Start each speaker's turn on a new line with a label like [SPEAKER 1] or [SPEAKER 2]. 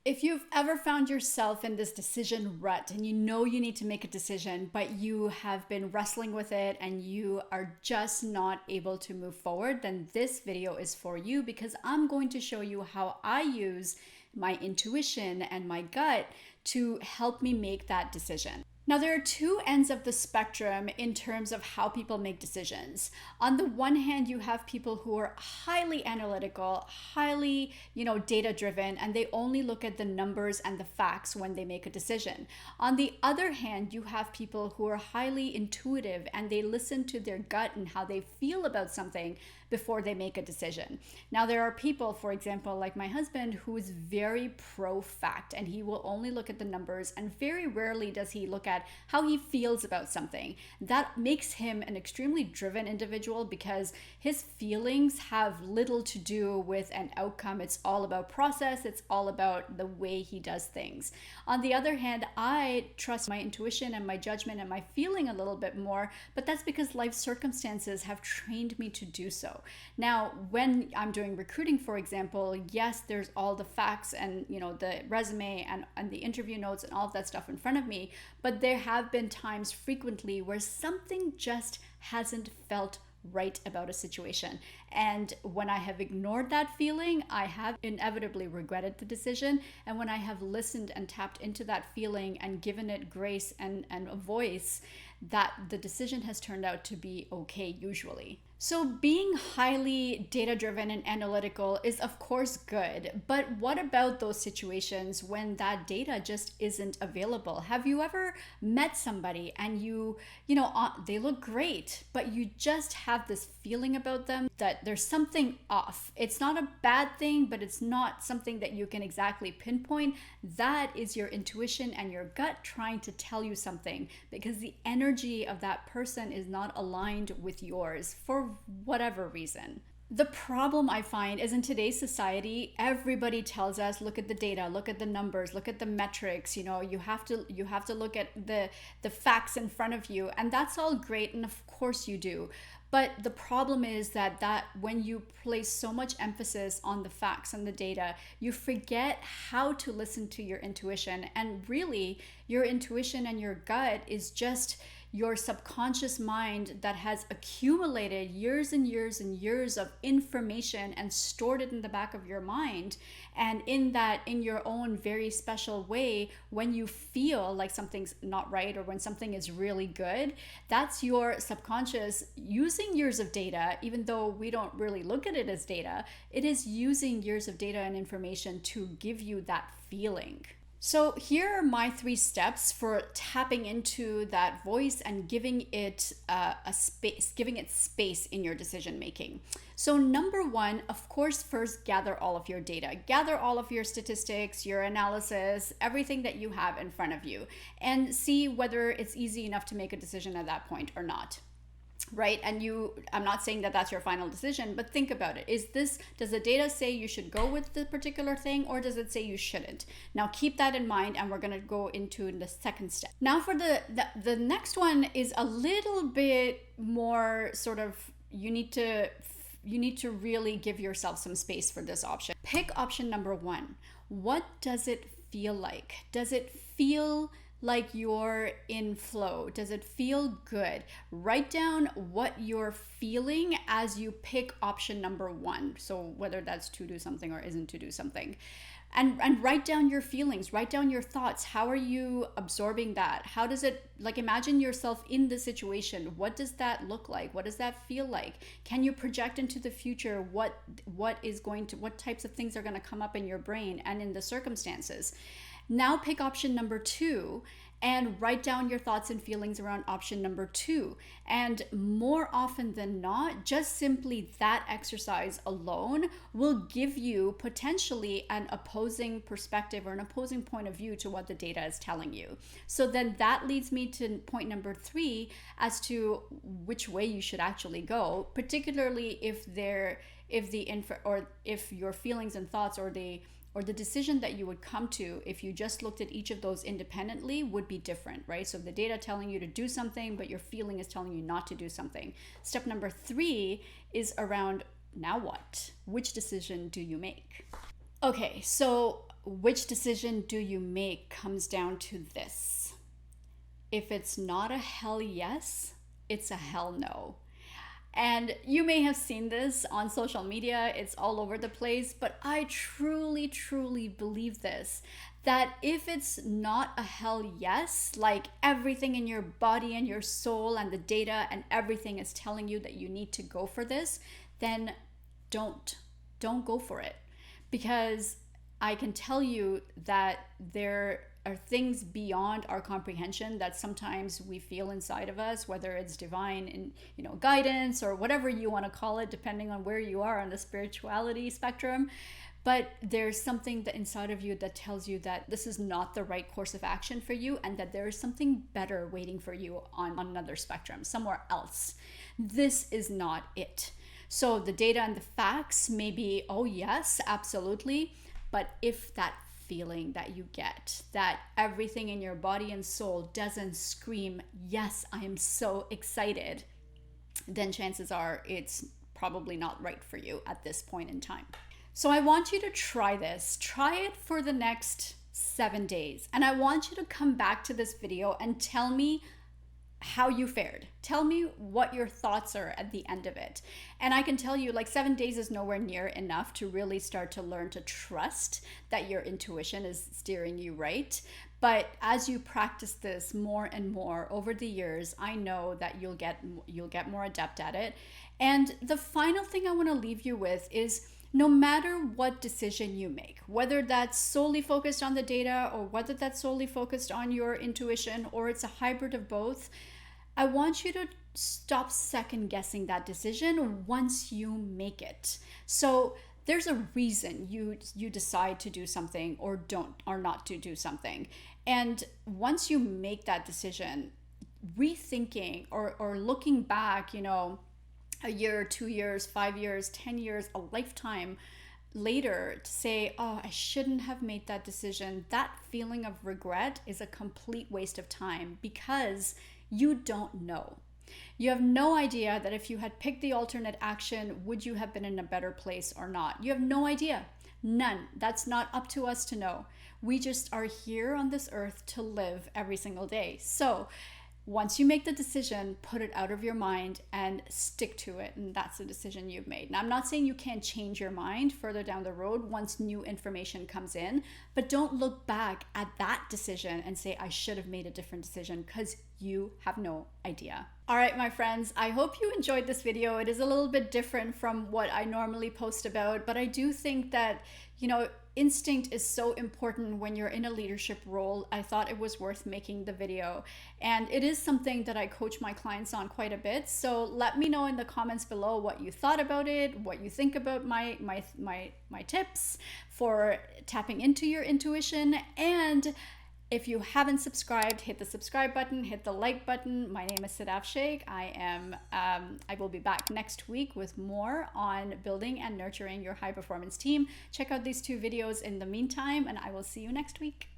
[SPEAKER 1] If you've ever found yourself in this decision rut and you know you need to make a decision, but you have been wrestling with it and you are just not able to move forward, then this video is for you because I'm going to show you how I use my intuition and my gut to help me make that decision. Now, there are two ends of the spectrum in terms of how people make decisions. On the one hand, you have people who are highly analytical, highly, data driven, and they only look at the numbers and the facts when they make a decision. On the other hand, you have people who are highly intuitive and they listen to their gut and how they feel about something before they make a decision. Now, there are people, for example, like my husband, who is very pro fact and he will only look at the numbers, and very rarely does he look at how he feels about something. That makes him an extremely driven individual because his feelings have little to do with an outcome. It's all about process, it's all about the way he does things. On the other hand, I trust my intuition and my judgment and my feeling a little bit more, but that's because life circumstances have trained me to do so. Now, when I'm doing recruiting, for example, yes, there's all the facts and the resume and the interview notes and all of that stuff in front of me, but there have been times frequently where something just hasn't felt right about a situation. And when I have ignored that feeling, I have inevitably regretted the decision. And when I have listened and tapped into that feeling and given it grace and a voice, that the decision has turned out to be okay usually. So being highly data-driven and analytical is of course good, but what about those situations when that data just isn't available? Have you ever met somebody and they look great, but you just have this feeling about them that there's something off? It's not a bad thing, but it's not something that you can exactly pinpoint. That is your intuition and your gut trying to tell you something because the energy of that person is not aligned with yours for whatever reason. The problem I find is in today's society, everybody tells us, look at the data, look at the numbers, look at the metrics, you have to look at the facts in front of you, and that's all great, and of course you do. But the problem is that when you place so much emphasis on the facts and the data, you forget how to listen to your intuition. And really, your intuition and your gut is just your subconscious mind that has accumulated years and years and years of information and stored it in the back of your mind. And in your own very special way, when you feel like something's not right or when something is really good, that's your subconscious using years of data. Even though we don't really look at it as data, it is using years of data and information to give you that feeling. So here are my 3 steps for tapping into that voice and giving it space in your decision making. So number 1, of course, first gather all of your data. Gather all of your statistics, your analysis, everything that you have in front of you, and see whether it's easy enough to make a decision at that point or not. Right? And I'm not saying that that's your final decision, but think about it. Does the data say you should go with the particular thing, or does it say you shouldn't? Now keep that in mind, and we're going to go into the second step. Now for the next one is a little bit more sort of, you need to really give yourself some space for this option. Pick option number 1. What does it feel like? Does it feel like you're in flow? Does it feel good? Write down what you're feeling as you pick option number 1. So whether that's to do something or isn't to do something. And write down your feelings, write down your thoughts. How are you absorbing that? How does it, imagine yourself in the situation. What does that look like? What does that feel like? Can you project into the future what types of things are going to come up in your brain and in the circumstances? Now pick option number 2 and write down your thoughts and feelings around option number 2. And more often than not, just simply that exercise alone will give you potentially an opposing perspective or an opposing point of view to what the data is telling you. So then that leads me to point number 3 as to which way you should actually go, particularly if your feelings and thoughts or the decision that you would come to if you just looked at each of those independently would be different, right? So the data telling you to do something, but your feeling is telling you not to do something. Step number 3 is around, now what? Which decision do you make? Okay, so which decision do you make comes down to this. If it's not a hell yes, it's a hell no. And you may have seen this on social media, it's all over the place, but I truly, truly believe this, that if it's not a hell yes, like everything in your body and your soul and the data and everything is telling you that you need to go for this, then don't go for it. Because I can tell you that there are things beyond our comprehension that sometimes we feel inside of us, whether it's divine and guidance or whatever you want to call it, depending on where you are on the spirituality spectrum. But there's something that inside of you that tells you that this is not the right course of action for you, and that there is something better waiting for you on another spectrum, somewhere else. This is not it. So the data and the facts may be, oh yes, absolutely. But if that feeling that you get, that everything in your body and soul doesn't scream, yes, I am so excited, then chances are it's probably not right for you at this point in time. So I want you to try this. Try it for the next 7 days. And I want you to come back to this video and tell me how you fared. Tell me what your thoughts are at the end of it. And I can tell you, like, 7 days is nowhere near enough to really start to learn to trust that your intuition is steering you right. But as you practice this more and more over the years, I know that you'll get more adept at it. And the final thing I want to leave you with is, no matter what decision you make, whether that's solely focused on the data or whether that's solely focused on your intuition or it's a hybrid of both, I want you to stop second guessing that decision once you make it. So there's a reason you decide to do something or not to do something. And once you make that decision, rethinking or looking back, a year, 2 years, 5 years, 10 years, a lifetime later to say, oh, I shouldn't have made that decision. That feeling of regret is a complete waste of time because you don't know. You have no idea that if you had picked the alternate action, would you have been in a better place or not? You have no idea. None. That's not up to us to know. We just are here on this earth to live every single day. So once you make the decision, put it out of your mind and stick to it. And that's the decision you've made. Now, I'm not saying you can't change your mind further down the road once new information comes in, but don't look back at that decision and say, I should have made a different decision, because you have no idea. All right, my friends, I hope you enjoyed this video. It is a little bit different from what I normally post about, but I do think that, instinct is so important when you're in a leadership role. I thought it was worth making the video, and it is something that I coach my clients on quite a bit. So let me know in the comments below what you thought about it, what you think about my tips for tapping into your intuition. And if you haven't subscribed, hit the subscribe button, hit the like button. My name is Sadaf Sheikh. I will be back next week with more on building and nurturing your high performance team. Check out these 2 videos in the meantime, and I will see you next week.